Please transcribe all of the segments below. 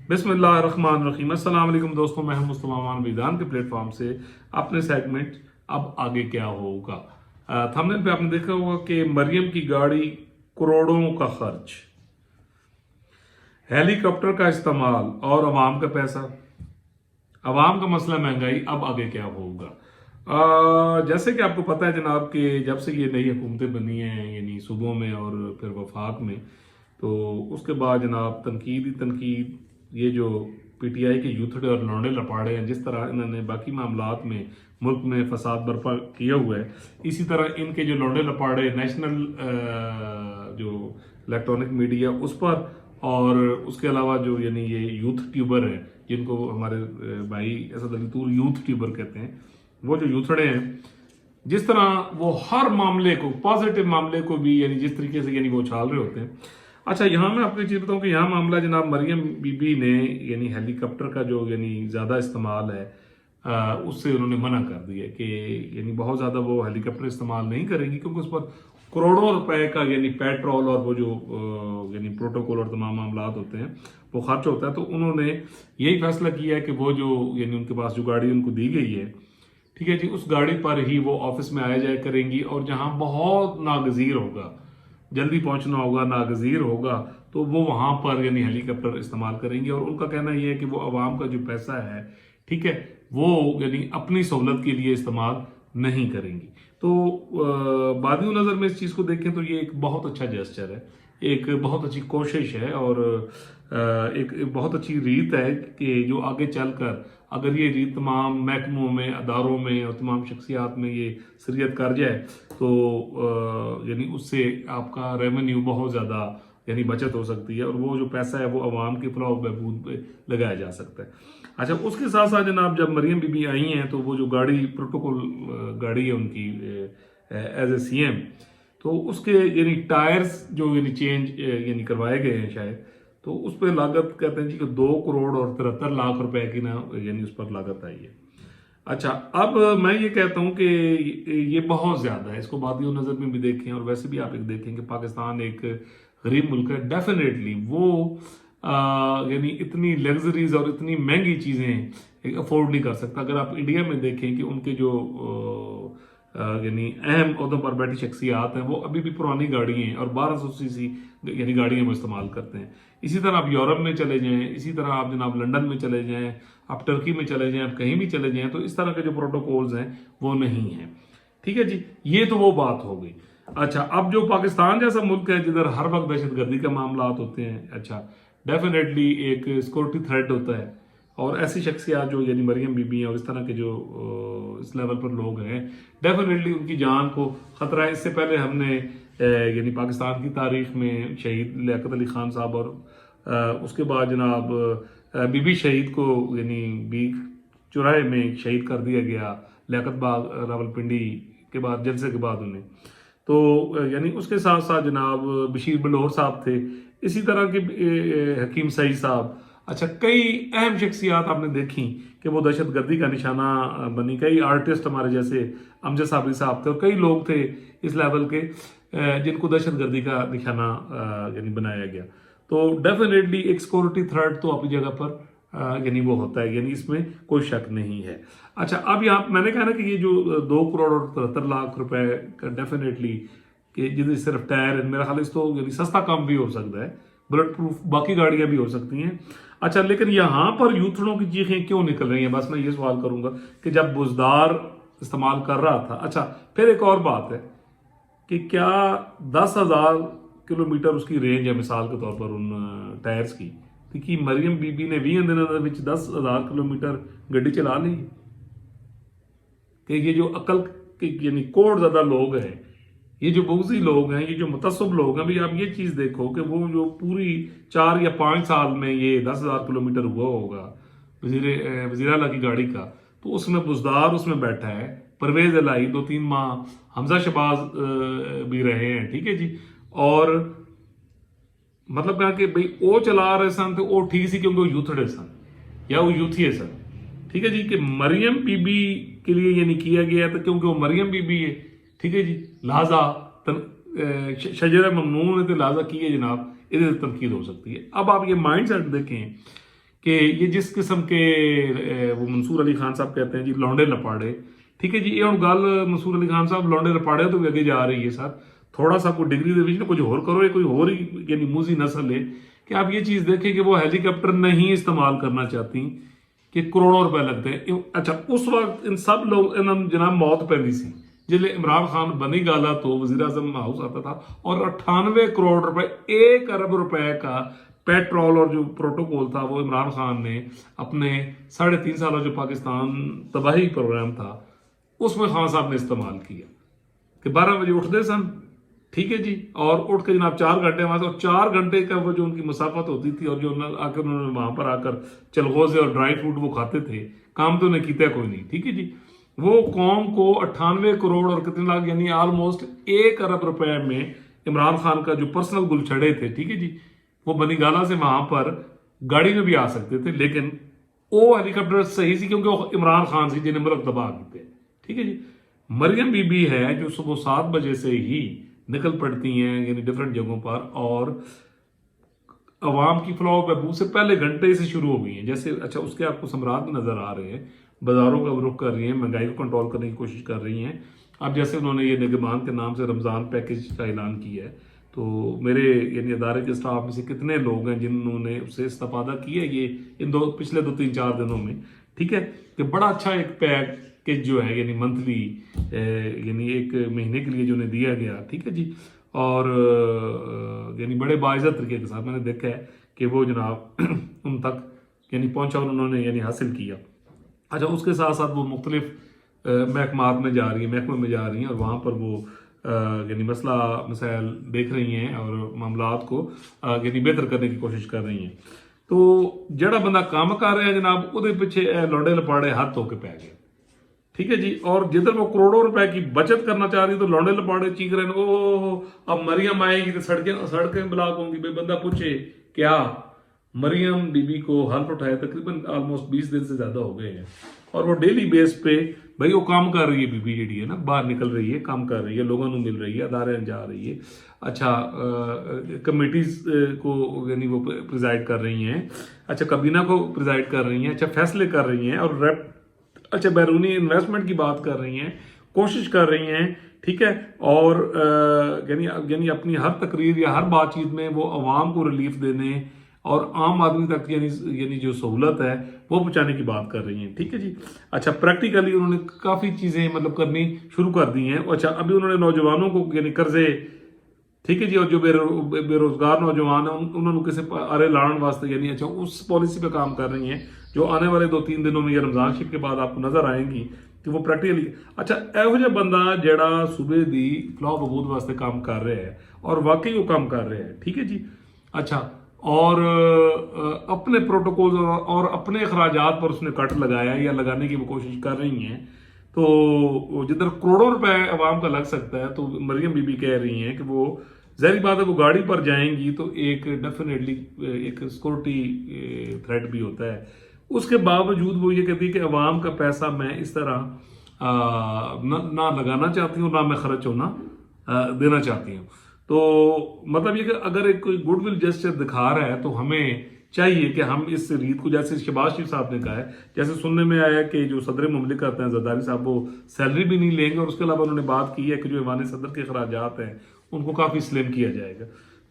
بسم اللہ الرحمن الرحیم۔ السلام علیکم دوستوں، میں ہوں مصطفیٰ امان میدان کے پلیٹ فارم سے اپنے سیگمنٹ اب آگے کیا ہوگا۔ تھمبنیل پہ آپ نے دیکھا ہوگا کہ مریم کی گاڑی، کروڑوں کا خرچ، ہیلی کاپٹر کا استعمال اور عوام کا پیسہ، عوام کا مسئلہ مہنگائی، اب آگے کیا ہوگا۔ جیسے کہ آپ کو پتہ ہے جناب کہ جب سے یہ نئی حکومتیں بنی ہیں، یعنی صوبوں میں اور پھر وفاق میں، تو اس کے بعد جناب تنقید ہی تنقید، یہ جو پی ٹی آئی کے یوتھڑے اور لونڈے لپاڑے ہیں، جس طرح انہوں نے باقی معاملات میں ملک میں فساد برپا کیا ہوا ہے، اسی طرح ان کے جو لونڈے لپاڑے نیشنل جو الیکٹرانک میڈیا اس پر، اور اس کے علاوہ جو یعنی یہ یوتھ ٹیوبر ہیں جن کو ہمارے بھائی اسد علی طور یوتھ ٹیوبر کہتے ہیں، وہ جو یوتھڑے ہیں، جس طرح وہ ہر معاملے کو، پازیٹیو معاملے کو بھی یعنی جس طریقے سے یعنی وہ اچھال رہے ہوتے ہیں۔ اچھا، یہاں میں آپ کو چیز بتاؤں کہ یہاں معاملہ جناب مریم بی بی نے یعنی ہیلی کاپٹر کا جو یعنی زیادہ استعمال ہے، اس سے انہوں نے منع کر دیا کہ یعنی بہت زیادہ وہ ہیلی کاپٹر استعمال نہیں کریں گی، کیونکہ اس پر کروڑوں روپے کا یعنی پیٹرول اور وہ جو یعنی پروٹوکول اور تمام معاملات ہوتے ہیں وہ خرچ ہوتا ہے۔ تو انہوں نے یہی فیصلہ کیا ہے کہ وہ جو یعنی ان کے پاس جو گاڑی ان کو دی گئی ہے، ٹھیک ہے جی، اس گاڑی پر ہی وہ آفس میں آیا جائے کریں گی، اور جہاں بہت ناگزیر ہوگا، جلدی پہنچنا ہوگا، ناگزیر ہوگا، تو وہ وہاں پر یعنی ہیلی کاپٹر استعمال کریں گی۔ اور ان کا کہنا یہ ہے کہ وہ عوام کا جو پیسہ ہے، ٹھیک ہے، وہ یعنی اپنی سہولت کے لیے استعمال نہیں کریں گی۔ تو بادی نظر میں اس چیز کو دیکھیں تو یہ ایک بہت اچھا جیسچر ہے، ایک بہت اچھی کوشش ہے، اور ایک بہت اچھی ریت ہے کہ جو آگے چل کر اگر یہ ریت تمام محکموں میں، اداروں میں اور تمام شخصیات میں یہ سریت کر جائے تو یعنی اس سے آپ کا ریونیو بہت زیادہ یعنی بچت ہو سکتی ہے، اور وہ جو پیسہ ہے وہ عوام کے فلاح و بہبود پہ لگایا جا سکتا ہے۔ اچھا، اس کے ساتھ ساتھ جناب جب مریم بی بی آئی ہیں تو وہ جو گاڑی پروٹوکول گاڑی ہے ان کی ایز اے سی ایم، تو اس کے یعنی ٹائرز جو یعنی چینج یعنی کروائے گئے ہیں شاید، تو اس پہ لاگت کہتے ہیں جی کہ 2 کروڑ اور 73 لاکھ روپے کی نا یعنی اس پر لاگت آئی ہے۔ اچھا، اب میں یہ کہتا ہوں کہ یہ بہت زیادہ ہے، اس کو بادی نظر میں بھی دیکھیں، اور ویسے بھی آپ ایک دیکھیں کہ پاکستان ایک غریب ملک ہے، ڈیفینیٹلی وہ یعنی اتنی لگژریز اور اتنی مہنگی چیزیں افورڈ نہیں کر سکتا۔ اگر آپ انڈیا میں دیکھیں کہ ان کے جو یعنی اہم عہدوں پر بیٹھی شخصیات ہیں، وہ ابھی بھی پرانی گاڑی ہیں اور 1200 سی سی یعنی گاڑیاں وہ استعمال کرتے ہیں۔ اسی طرح آپ یورپ میں چلے جائیں، اسی طرح آپ جناب لنڈن میں چلے جائیں، آپ ٹرکی میں چلے جائیں، آپ کہیں بھی چلے جائیں، تو اس طرح کے جو پروٹوکولز ہیں وہ نہیں ہیں، ٹھیک ہے جی، یہ تو وہ بات ہو گئی۔ اچھا، اب جو پاکستان جیسا ملک ہے جدھر ہر وقت دہشت گردی کے معاملات ہوتے ہیں، اچھا ڈیفینیٹلی ایک سیکورٹی تھریٹ ہوتا ہے، اور ایسی شخصیات جو یعنی مریم بی بی ہیں اور اس طرح کے جو اس لیول پر لوگ ہیں، ڈیفینیٹلی ان کی جان کو خطرہ ہے۔ اس سے پہلے ہم نے یعنی پاکستان کی تاریخ میں شہید لیاقت علی خان صاحب، اور اس کے بعد جناب بی بی شہید کو یعنی بیگ چوراہے میں شہید کر دیا گیا، لیاقت باغ راولپنڈی کے بعد جلسے کے بعد انہیں، تو یعنی اس کے ساتھ ساتھ جناب بشیر بلور صاحب تھے، اسی طرح کے حکیم سعید صاحب۔ اچھا، کئی اہم شخصیات آپ نے دیکھی کہ وہ دہشت گردی کا نشانہ بنی، کئی آرٹسٹ ہمارے جیسے امجد صابری صاحب تھے، اور کئی لوگ تھے اس لیول کے جن کو دہشت گردی کا نشانہ یعنی بنایا گیا۔ تو ڈیفینیٹلی ایک سیکورٹی تھریٹ تو اپنی جگہ پر یعنی وہ ہوتا ہے، یعنی اس میں کوئی شک نہیں ہے۔ اچھا، اب یہاں میں نے کہا نا کہ یہ جو 2 کروڑ اور 73 لاکھ روپے کا ڈیفینیٹلی کہ جن صرف ٹائر، میرا خیال اس تو یعنی سستا کام بھی ہو سکتا ہے، بلٹ پروف باقی گاڑیاں بھی ہو سکتی ہیں۔ اچھا، لیکن یہاں پر یوتھڑوں کی چیخیں کیوں نکل رہی ہیں؟ بس میں یہ سوال کروں گا کہ جب بزدار استعمال کر رہا تھا۔ اچھا، پھر ایک اور بات ہے کہ کیا 10,000 کلومیٹر اس کی رینج ہے مثال کے طور پر ان ٹائرز کی، کہ مریم بی بی نے 20 دنوں کے 10,000 کلومیٹر گڈی چلا لی؟ کہ یہ جو عقل کے یعنی کوڑ زدہ لوگ ہیں، یہ جو بغضی لوگ ہیں، یہ جو متعصب لوگ ہیں، بھی آپ یہ چیز دیکھو کہ وہ جو پوری 4 یا 5 سال میں یہ 10,000 کلومیٹر ہوا ہوگا وزیر اعلیٰ کی گاڑی کا، تو اس میں بزدار اس میں بیٹھا ہے، پرویز الہی 2-3 ماہ، حمزہ شہباز بھی رہے ہیں، ٹھیک ہے جی، اور مطلب کہا کہ بھئی او چلا رہے سن تو او ٹھیک سی کیونکہ وہ یوتھڑے سن یا وہ یوتھیے سن، ٹھیک ہے جی، کہ مریم بی بی کے لیے یہ نہیں کیا گیا تھا کیونکہ وہ مریم بی بی ہے، ٹھیک ہے جی، لہذا شجر ممنون ہے تو لہذا کی ہے جناب، ادھر تنقید ہو سکتی ہے۔ اب آپ یہ مائنڈ سیٹ دیکھیں کہ یہ جس قسم کے وہ منصور علی خان صاحب کہتے ہیں جی لونڈے لپاڑے، ٹھیک ہے جی، یہ ہوں گل منصور علی خان صاحب لونڈے لپاڑے تو بھی اگے جا رہی ہے سر، تھوڑا سا کوئی ڈگری دے نا کچھ اور کرو، یا کوئی اور ہی یعنی موزی نسل ہے کہ آپ یہ چیز دیکھیں کہ وہ ہیلی کاپٹر نہیں استعمال کرنا چاہتی کہ کروڑوں روپے لگتے ہیں۔ اچھا اس وقت ان سب لوگ جناب موت پہنی سی جلے عمران خان بنی گالا تو وزیر اعظم ہاؤس آتا تھا، اور 98 کروڑ روپے 1 ارب روپے کا پیٹرول اور جو پروٹوکول تھا وہ عمران خان نے اپنے 3.5 سالوں جو پاکستان تباہی پروگرام تھا اس میں خان صاحب نے استعمال کیا کہ 12 بجے اٹھتے سن، ٹھیک ہے جی، اور اٹھ کے جناب 4 گھنٹے وہاں سے، اور 4 گھنٹے کا وہ جو ان کی مسافت ہوتی تھی، اور جو آ کر انہوں نے وہاں پر آ کر چلغوزے اور ڈرائی فروٹ وہ کھاتے تھے، کام تو انہیں کیتا کوئی نہیں، ٹھیک ہے جی۔ وہ قوم کو 98 کروڑ اور کتنے لاکھ یعنی آلموسٹ 1 ارب روپے میں عمران خان کا جو پرسنل گل چھڑے تھے، ٹھیک ہے جی، وہ بنی گالا سے وہاں پر گاڑی میں بھی آ سکتے تھے، لیکن وہ ہیلی کاپٹر صحیح سی کیونکہ وہ عمران خان سی جنہیں ملک تباہ کیتے، ٹھیک ہے جی۔ مریم بی بی ہے جو صبح 7 بجے سے ہی نکل پڑتی ہیں یعنی ڈیفرنٹ جگہوں پر، اور عوام کی فلاح و بہبود سے پہلے گھنٹے سے شروع ہو گئی ہیں، جیسے اچھا اس کے آپ کو ثمرات بھی نظر آ رہے ہیں، بازاروں کا رخ کر رہی ہیں، مہنگائی کو کنٹرول کرنے کی کوشش کر رہی ہیں۔ اب جیسے انہوں نے یہ نگہبان کے نام سے رمضان پیکیج کا اعلان کیا ہے، تو میرے یعنی ادارے کے اسٹاف میں سے کتنے لوگ ہیں جنہوں نے اس سے استفادہ کیا ہے یہ ان پچھلے 2-3-4 دنوں میں، ٹھیک ہے، کہ بڑا اچھا ایک پیکیج جو ہے یعنی منتھلی یعنی 1 مہینے کے لیے جو انہیں دیا گیا، ٹھیک ہے جی، اور یعنی بڑے باعزت طریقے کے ساتھ میں نے دیکھا ہے کہ وہ جناب ان تک یعنی پہنچا اور انہوں نے یعنی حاصل کیا۔ اچھا اس کے ساتھ ساتھ وہ مختلف محکمات میں جا رہی ہیں، محکموں میں جا رہی ہیں، اور وہاں پر وہ یعنی مسائل دیکھ رہی ہیں اور معاملات کو یعنی بہتر کرنے کی کوشش کر رہی ہیں۔ تو جڑا بندہ کام کر رہا ہے جناب وہ پیچھے لوڈے لپاڑے ہاتھ ہو کے پی گئے، ٹھیک ہے جی، اور جدھر وہ کروڑوں روپے کی بچت کرنا چاہ رہی تو لوڈے لپاڑے چیخ رہے ہیں او اب مریم آئے گی تو سڑکیں بلاک ہوں گی، بھائی بندہ پوچھے کیا مریم بی بی کو حلف اٹھائے تقریباً آلموسٹ 20 دن سے زیادہ ہو گئے ہیں، اور وہ ڈیلی بیس پہ بھائی وہ کام کر رہی ہے، بی بی جیڑی ہے نا باہر نکل رہی ہے، کام کر رہی ہے، لوگوں کو مل رہی ہے، ادارے جا رہی ہے، اچھا کمیٹیز کو یعنی وہ پریزائڈ کر رہی ہیں، اچھا کابینہ کو پریزائڈ کر رہی ہیں، اچھا فیصلے کر رہی ہیں، اور اچھا بیرونی انویسٹمنٹ کی بات کر رہی ہیں، کوشش کر رہی ہیں، ٹھیک ہے، اور یعنی اپنی ہر تقریر یا ہر بات چیت میں وہ عوام کو ریلیف دینے اور عام آدمی تک یعنی جو سہولت ہے وہ پہنچانے کی بات کر رہی ہیں، ٹھیک ہے جی۔ اچھا پریکٹیکلی انہوں نے کافی چیزیں مطلب کرنی شروع کر دی ہیں، اچھا ابھی انہوں نے نوجوانوں کو یعنی قرضے، ٹھیک ہے جی، اور جو بے روزگار نوجوان ہیں انہوں نے کسی ارے لان واسطے یعنی اچھا اس پالیسی پہ کام کر رہی ہیں جو آنے والے 2-3 دنوں میں یا رمضان شریف کے بعد آپ کو نظر آئیں گی کہ وہ پریکٹیکلی اچھا ایہو جہ بندہ جڑا صوبے دی فلاح و بہبود واسطے کام کر رہے ہیں اور واقعی وہ کام کر رہے ہیں، ٹھیک ہے جی، اچھا اور اپنے پروٹوکول اور اپنے اخراجات پر اس نے کٹ لگایا یا لگانے کی وہ کوشش کر رہی ہیں، تو جدھر کروڑوں روپے عوام کا لگ سکتا ہے تو مریم بی بی کہہ رہی ہیں کہ وہ ظاہری بات ہے وہ گاڑی پر جائیں گی تو ایک ڈیفینیٹلی ایک سیکورٹی تھریٹ بھی ہوتا ہے، اس کے باوجود وہ یہ کہتی ہے کہ عوام کا پیسہ میں اس طرح نہ لگانا چاہتی ہوں، نہ میں خرچ ہونا دینا چاہتی ہوں۔ تو مطلب یہ کہ اگر ایک کوئی گڈ ول جسچر دکھا رہا ہے تو ہمیں چاہیے کہ ہم اس ریت کو، جیسے شہباز شریف صاحب نے کہا ہے، جیسے سننے میں آیا کہ جو صدر مملکت ہیں زرداری صاحب وہ سیلری بھی نہیں لیں گے، اور اس کے علاوہ انہوں نے بات کی ہے کہ جو ایوان صدر کے اخراجات ہیں ان کو کافی سلیم کیا جائے گا۔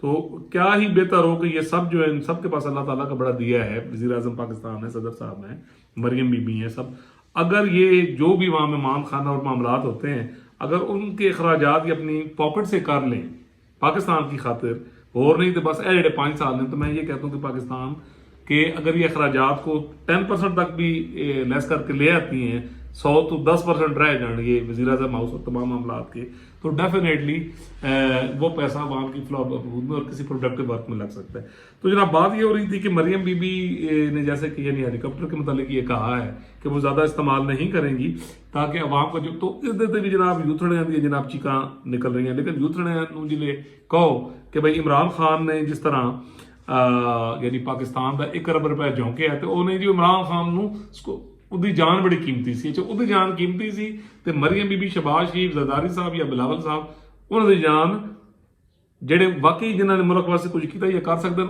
تو کیا ہی بہتر ہو کہ یہ سب جو ہے ان سب کے پاس اللہ تعالیٰ کا بڑا دیا ہے، وزیر اعظم پاکستان ہے، صدر صاحب ہیں، مریم بی بی ہیں، سب اگر یہ جو بھی وہاں مہمان خانہ اور معاملات ہوتے ہیں اگر ان کے اخراجات یہ اپنی پاکٹ سے کر لیں پاکستان کی خاطر، اور نہیں تو بس جڑے 5 سال ہیں، تو میں یہ کہتا ہوں کہ پاکستان کے اگر یہ اخراجات کو 10% تک بھی لیس کر کے لے آتی ہیں، 100 تو 10% رہ جان گے وزیر اعظم ہاؤس اور تمام معاملات کے، تو ڈیفینیٹلی وہ پیسہ عوام کی فلاح و بہبود میں اور کسی پروڈکٹیو ورک میں لگ سکتا ہے۔ تو جناب بات یہ ہو رہی تھی کہ مریم بی بی نے جیسے کہ یعنی ہیلی کاپٹر کے متعلق یہ کہا ہے کہ وہ زیادہ استعمال نہیں کریں گی تاکہ عوام کا جو، تو اس دیتے بھی جناب یوتھڑے دی جناب چیکاں نکل رہی ہیں، لیکن یوتھڑے جلے کہو کہ بھائی عمران خان نے جس طرح یعنی پاکستان کا 1 ارب روپے جھونکے ہے تو انہیں جو عمران خان نو دی جان بڑی قیمتی سی، اچھا دی جان قیمتی سی تے مریم بی بی، شہباز شریف، زرداری صاحب یا بلاول صاحب انہوں دی جان ਜਿਹੜੇ ਵਾਕਈ ਜਿਨ੍ਹਾਂ ਨੇ ਮੁਲਕ ਵਾਸਤੇ ਕੁਝ ਕੀਤਾ ਜਾਂ ਕਰ ਸਕਦੇ ਨੇ,